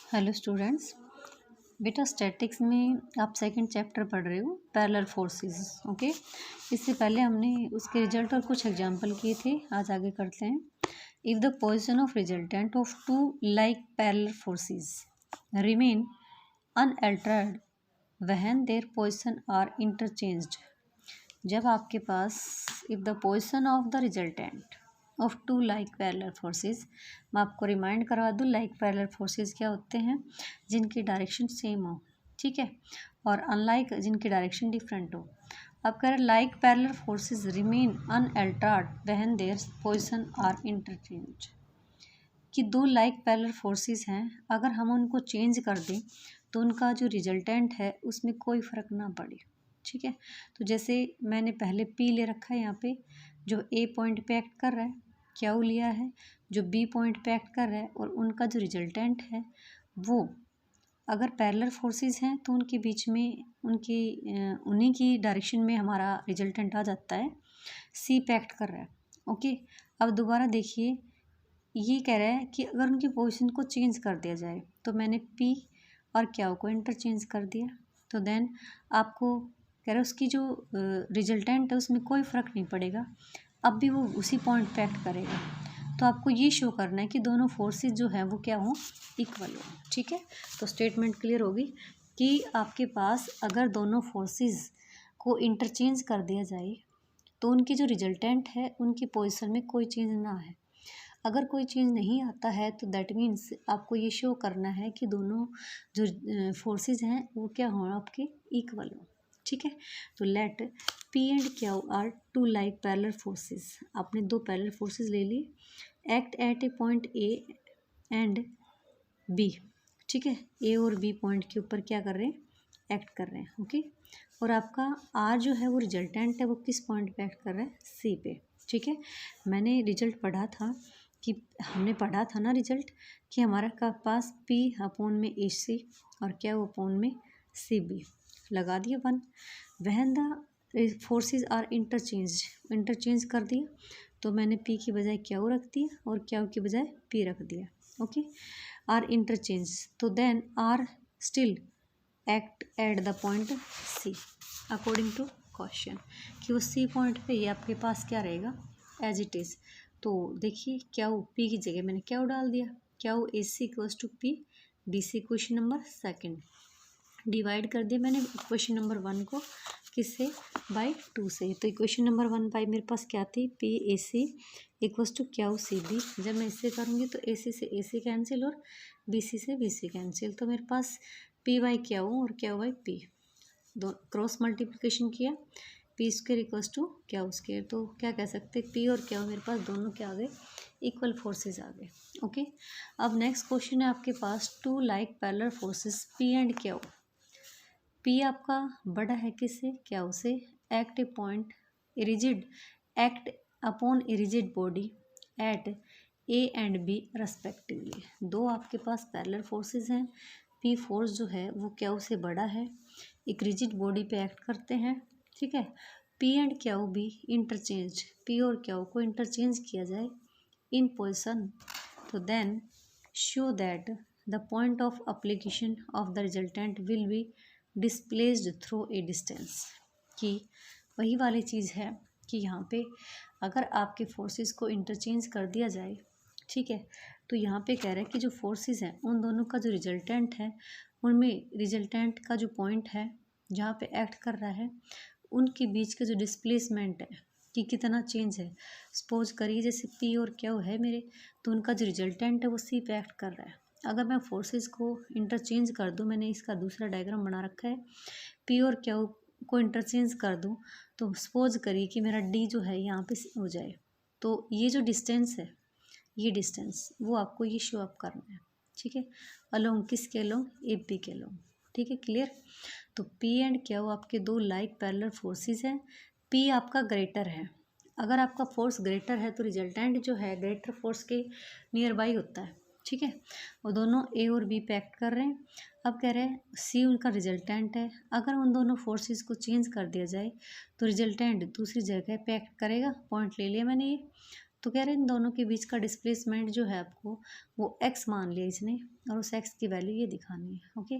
Hello students. बेटा statics में आप सेकंड चैप्टर पढ़ रहे हो पैरेलल फोर्सेस। ओके, इससे पहले हमने उसके रिजल्ट और कुछ एग्जांपल किए थे। आज आगे करते हैं। If the position of resultant of two like parallel forces remain unaltered when there position are interchanged. जब आपके पास if the position of the resultant of two like parallel forces, मैं आपको रिमाइंड करवा दूँ लाइक पैरेलल फोर्सेस क्या होते हैं, जिनकी डायरेक्शन सेम हो, ठीक है, और अनलाइक जिनकी डायरेक्शन डिफरेंट हो। अब कह रहे like parallel forces remain unaltered when there position are interchange, कि दो लाइक पैरेलल फोर्सेस हैं, अगर हम उनको चेंज कर दें तो उनका जो रिजल्टेंट है उसमें कोई फ़र्क ना पड़े, ठीक है। तो जैसे मैंने पहले पी ले रखा है यहाँ पे, जो ए पॉइंट पे एक्ट कर रहा है, क्यू लिया है जो बी पॉइंट पे एक्ट कर रहा है, और उनका जो रिजल्टेंट है वो अगर पैरेलल फोर्सेस हैं तो उनके बीच में उन्हीं की डायरेक्शन में हमारा रिजल्टेंट आ जाता है, सी पे एक्ट कर रहा है। ओके, अब दोबारा देखिए, ये कह रहा है कि अगर उनकी पोजीशन को चेंज कर दिया जाए, तो मैंने पी और क्यू को इंटरचेंज कर दिया, तो देन आपको कह रहा है उसकी जो रिजल्टेंट है उसमें कोई फ़र्क नहीं पड़ेगा, अब भी वो उसी पॉइंट पे एक्ट करेगा। तो आपको ये शो करना है कि दोनों फोर्सेस जो हैं वो क्या हों, इक्वल हो, ठीक है। तो स्टेटमेंट क्लियर होगी कि आपके पास अगर दोनों फोर्सेस को इंटरचेंज कर दिया जाए तो उनकी जो रिजल्टेंट है उनकी पोजीशन में कोई चेंज ना है। अगर कोई चेंज नहीं आता है तो दैट मीन्स आपको ये शो करना है कि दोनों जो फोर्सेस हैं वो क्या हों, आपके इक्वल हो, ठीक है। तो let P and Q are two like parallel forces. आपने दो पैरेलल फोर्सेस ले लिए, act at a point A and B, ठीक है। ए और बी पॉइंट के ऊपर क्या कर रहे हैं, एक्ट कर रहे हैं, ओके। और आपका आर जो है वो रिजल्टेंट है, वो किस पॉइंट पे एक्ट कर रहा है, सी पे, ठीक है। मैंने रिजल्ट पढ़ा था कि हमने पढ़ा था ना रिजल्ट कि हमारा का पास पी अपोन में ए सी और क्या अपोन में सी बी, लगा दिया वन। वहन द फोर्सेस आर इंटरचेंज कर दिया, तो मैंने पी की बजाय क्यू रख दिया और क्यू की बजाय पी रख दिया, ओके। आर इंटरचेंज, तो then are still act at the point C according to question, कि वो सी पॉइंट पे ही आपके पास क्या रहेगा, एज इट इज़। तो देखिए क्यू पी की जगह मैंने क्यू डाल दिया, Q A C equals to P D C. Question number second divide कर दिया मैंने इक्वेशन नंबर वन को किससे, बाई टू से। तो इक्वेशन नंबर वन बाई मेरे पास क्या थी, P A C equals to Q C B. जब मैं इससे करूँगी तो ए सी से ए सी कैंसिल और बी सी से बी सी कैंसिल, तो मेरे पास पी बाई क्यू और क्यू बाई पी, दो क्रॉस मल्टीप्लिकेशन किया, P square equals to Q square. तो क्या कह सकते हैं, पी और क्यू मेरे पास दोनों क्या आ गए, इक्वल फोर्सेस आ गए, ओके। अब नेक्स्ट क्वेश्चन है आपके पास, two like parallel forces P and Q. P आपका बड़ा है किससे, क्यू से, act a point rigid act upon a rigid body at A and B respectively. दो आपके पास पैरेलल फोर्सेस हैं, पी फोर्स जो है वो क्यू से बड़ा है, एक रिजिड बॉडी पे एक्ट करते हैं, ठीक है। P and Q be interchange, P और क्यू को इंटरचेंज किया जाए इन पोजिशन, तो then show that the point of application of the resultant will be displaced through a distance. कि वही वाली चीज़ है कि यहाँ पे अगर आपके फोर्सेस को इंटरचेंज कर दिया जाए, ठीक है, तो यहाँ पे कह रहा है कि जो फोर्सेस हैं उन दोनों का जो रिजल्टेंट है उनमें रिजल्टेंट का जो पॉइंट है जहाँ पे एक्ट कर रहा है उनके बीच का जो डिस्प्लेसमेंट है कि कितना चेंज है। सपोज करिए जैसे पी और क्यू है मेरे, तो उनका जो रिजल्टेंट है वो सी पे एक्ट कर रहा है। अगर मैं फोर्सेस को इंटरचेंज कर दूं, मैंने इसका दूसरा डायग्राम बना रखा है, पी और क्यू को इंटरचेंज कर दूं, तो सपोज करिए कि मेरा डी जो है यहाँ पे हो जाए, तो ये जो डिस्टेंस है, ये डिस्टेंस वो आपको ये शो अप करना है, ठीक है, अलोंग किसके अलोंग, ए पी के अलोंग, ठीक है, क्लियर। तो पी एंड क्यू आपके दो लाइक पैरेलल फोर्सेस हैं, पी आपका ग्रेटर है, अगर आपका फोर्स ग्रेटर है तो रिजल्टेंट जो है ग्रेटर फोर्स के नियर बाई होता है, ठीक है। और दोनों ए और बी पे एक्ट कर रहे हैं। अब कह रहे हैं सी उनका रिजल्टेंट है, अगर उन दोनों फोर्सेस को चेंज कर दिया जाए तो रिजल्टेंट दूसरी जगह पे एक्ट करेगा, पॉइंट ले लिया मैंने ये। तो कह रहे हैं इन दोनों के बीच का डिस्प्लेसमेंट जो है आपको वो x मान लिया इसने, और उस x की वैल्यू ये दिखानी है। ओके,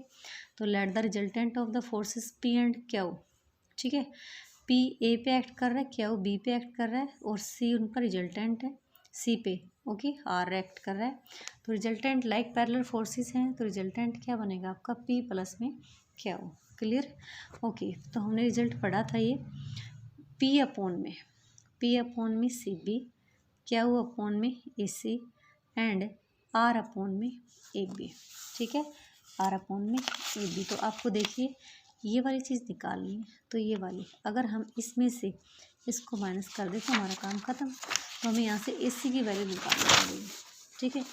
तो let the resultant of the forces P and Q, ठीक है, P A पे एक्ट कर रहा है, Q B पे एक्ट कर रहा है, और C उनका रिजल्टेंट है C पे, ओके, R एक्ट कर रहा है। तो रिजल्टेंट लाइक पैरेलल फोर्सेस हैं, तो रिजल्टेंट क्या बनेगा आपका P प्लस में Q। क्लियर? ओके, तो हमने रिजल्ट पढ़ा था ये P अपॉन में CB, Q अपॉन में AC एंड R अपॉन में AB, ठीक है, R अपॉन में AB। तो आपको देखिए ये वाली चीज़ निकालनी है, तो ये वाली अगर हम इसमें से इसको माइनस कर दें तो हमारा काम ख़त्म। तो हमें यहाँ से AC की वैल्यू निकालनी पड़ेगी, ठीक है।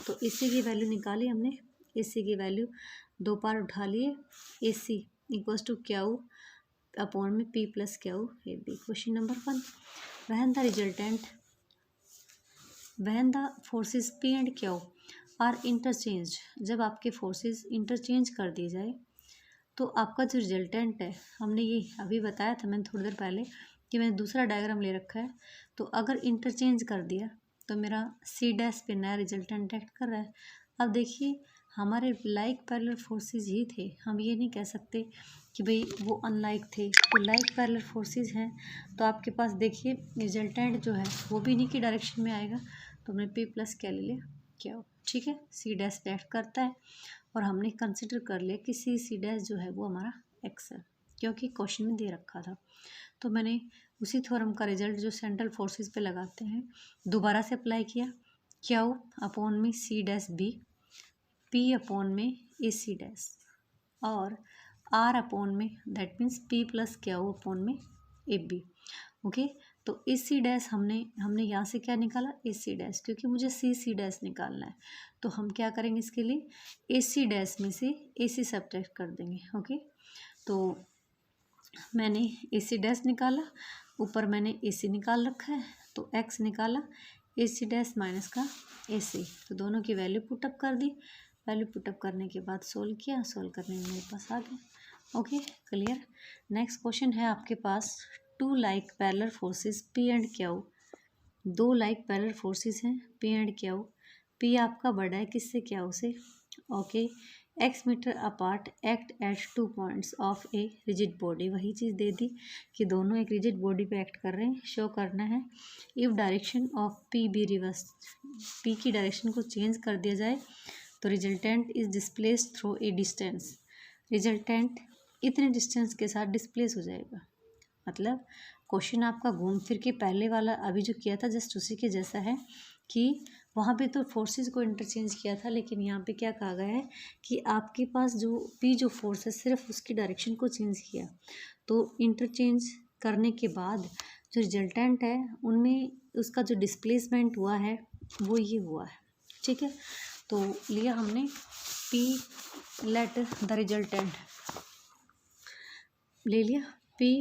तो AC की वैल्यू निकाली हमने, AC की वैल्यू दो बार उठा लिए, AC equals to Q upon में P plus Q AB। Question number 1, when the forces P and Q are interchange, जब आपके फोर्सेस इंटरचेंज कर दी जाए तो आपका जो रिजल्टेंट है, हमने ये अभी बताया था मैंने थोड़ी देर पहले कि मैंने दूसरा डायग्राम ले रखा है, तो अगर इंटरचेंज कर दिया तो मेरा C डैश पे नया रिजल्टेंट एक्ट कर रहा है। अब देखिए हमारे लाइक पैरेलल फोर्सेस ही थे, हम ये नहीं कह सकते कि भाई वो अनलाइक थे। तो लाइक पैरेलल फोर्सेस हैं तो आपके पास देखिए रिजल्टेंट जो है वो भी इन्हीं की डायरेक्शन में आएगा। तो हमने P प्लस क्या ले लिया क्या, ठीक है, C डैश पे एक्ट करता है, और हमने कंसिडर कर लिया कि C डैश जो है वो हमारा x है, क्योंकि क्वेश्चन में दे रखा था। तो मैंने उसी थ्योरम का रिजल्ट जो सेंट्रल फोर्सेस पे लगाते हैं दोबारा से अप्लाई किया, Q अपॉन में C dash B, P upon में AC डैश, और R अपॉन में that means P plus Q upon में AB। ओके, तो AC डैश हमने यहाँ से क्या निकाला AC डैश, क्योंकि मुझे C डैश निकालना है। तो हम क्या करेंगे इसके लिए AC डैश में से AC सब्ट्रैक्ट कर देंगे। ओके, तो मैंने AC डैश निकाला, ऊपर मैंने AC निकाल रखा है, तो X निकाला, AC डैश माइनस का AC, तो दोनों की वैल्यू पुटअप कर दी। वैल्यू पुटअप करने के बाद सोल्व किया, सोल्व करने में मेरे पास आ गया। Okay, clear. नेक्स्ट क्वेश्चन है आपके पास, two like parallel forces P and Q, दो लाइक पैरेलल फोर्सेस हैं P एंड Q, P आपका बड़ा है किससे Q से, okay, x meter apart act at 2 points of a rigid body, वही चीज़ दे दी कि दोनों एक रिजिड बॉडी पे एक्ट कर रहे हैं, शो करना है। If direction of P be reverse, P की डायरेक्शन को चेंज कर दिया जाए तो resultant is displace through a distance, resultant इतने डिस्टेंस के साथ डिस्प्लेस हो जाएगा। मतलब क्वेश्चन आपका घूम फिर के पहले वाला अभी जो किया था जस्ट उसी के जैसा है कि वहाँ पे तो फोर्सेस को इंटरचेंज किया था, लेकिन यहाँ पे क्या कहा गया है कि आपके पास जो P जो फोर्स है सिर्फ उसकी डायरेक्शन को चेंज किया, तो इंटरचेंज करने के बाद जो रिजल्टेंट है उनमें उसका जो डिस्प्लेसमेंट हुआ है वो ये हुआ है, ठीक है। तो लिया हमने P, लेट द रिजल्टेंट ले लिया P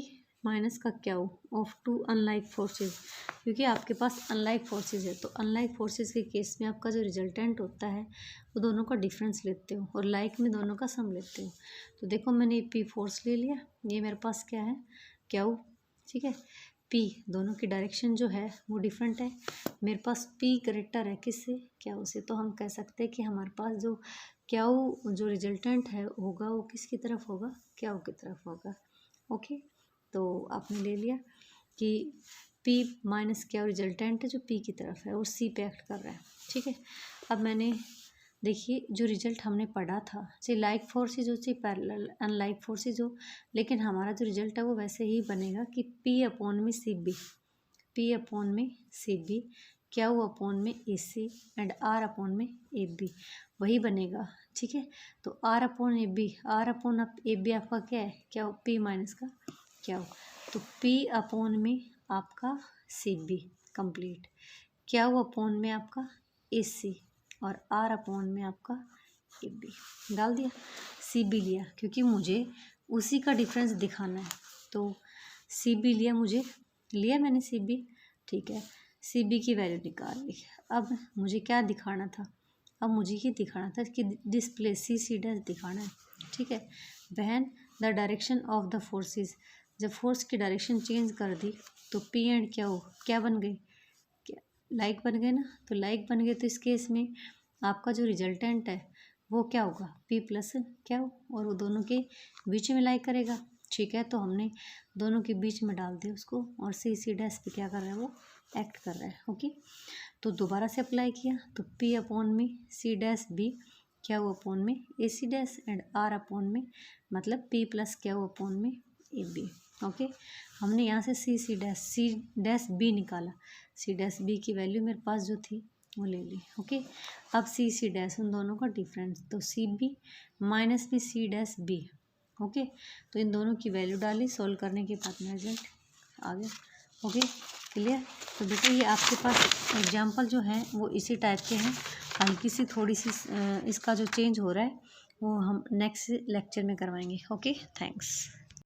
माइनस का Q of two unlike forces, क्योंकि आपके पास अनलाइक फोर्सेस है, तो अनलाइक फोर्सेस के केस में आपका जो रिजल्टेंट होता है वो दोनों का डिफरेंस लेते हो और लाइक में दोनों का सम लेते हो। तो देखो मैंने P फोर्स ले लिया, ये मेरे पास क्या है Q, ठीक है, P दोनों की डायरेक्शन जो है वो डिफरेंट है, मेरे पास P ग्रेटर है किससे Q से, तो हम कह सकते हैं कि हमारे पास जो Q जो रिजल्टेंट है होगा वो किसकी तरफ होगा Q की तरफ होगा। ओके, तो आपने ले लिया कि P माइनस Q रिजल्टेंट है जो P की तरफ है और C पे एक्ट कर रहा है, ठीक है। अब मैंने देखिए जो रिजल्ट हमने पढ़ा था चाहे लाइक फोर्सेज हो चाहे पैरेलल अनलाइक फोर्सेज हो, लेकिन हमारा जो रिजल्ट है वो वैसे ही बनेगा कि P अपॉन में CB, P अपॉन में CB, Q अपॉन में AC एंड R अपॉन में AB, वही बनेगा, ठीक है। तो R upon AB, R upon AB आपका क्या है क्या P माइनस का Q, तो P अपॉन में आपका CB कंप्लीट, Q अपॉन में आपका AC और R अपॉन में आपका AB डाल दिया, CB लिया क्योंकि मुझे उसी का डिफरेंस दिखाना है, तो CB लिया मैंने CB, ठीक है, CB की वैल्यू निकाल ली। अब मुझे क्या दिखाना था, अब मुझे ये दिखाना था कि डिस्प्ले C डैश दिखाना है, ठीक है। When the direction of the forces, जब फोर्स की डायरेक्शन चेंज कर दी तो P एंड Q क्या बन गई लाइक बन गए ना, तो लाइक बन गए तो इस केस में आपका जो रिजल्टेंट है वो क्या होगा, पी प्लस क्या हो, और वो दोनों के बीच में लाइक करेगा। ठीक है, तो हमने दोनों के बीच में डाल दिया उसको, और सी डैश पे क्या कर रहा है, वो एक्ट कर रहा है। ओके, तो दोबारा से अप्लाई किया तो पी अपॉन में सी डैश बी क्या हुआ अपॉन में A C dash, and R upon में मतलब पी प्लस क्या हुआ अपॉन में ए बी। ओके, हमने यहाँ से सी डैश बी निकाला, सी डैश बी की वैल्यू मेरे पास जो थी वो ले ली। ओके, अब सी डैश उन दोनों का डिफरेंस, तो सी बी माइनस में सी डैश बी। ओके, तो इन दोनों की वैल्यू डाली, सोल्व करने के बाद में रिजल्ट आ गया। Okay, clear. तो बेटा ये आपके पास एग्जाम्पल जो हैं वो इसी टाइप के हैं, हल्की सी थोड़ी सी इसका जो चेंज हो रहा है वो हम नेक्स्ट लेक्चर में करवाएंगे। Okay, thanks.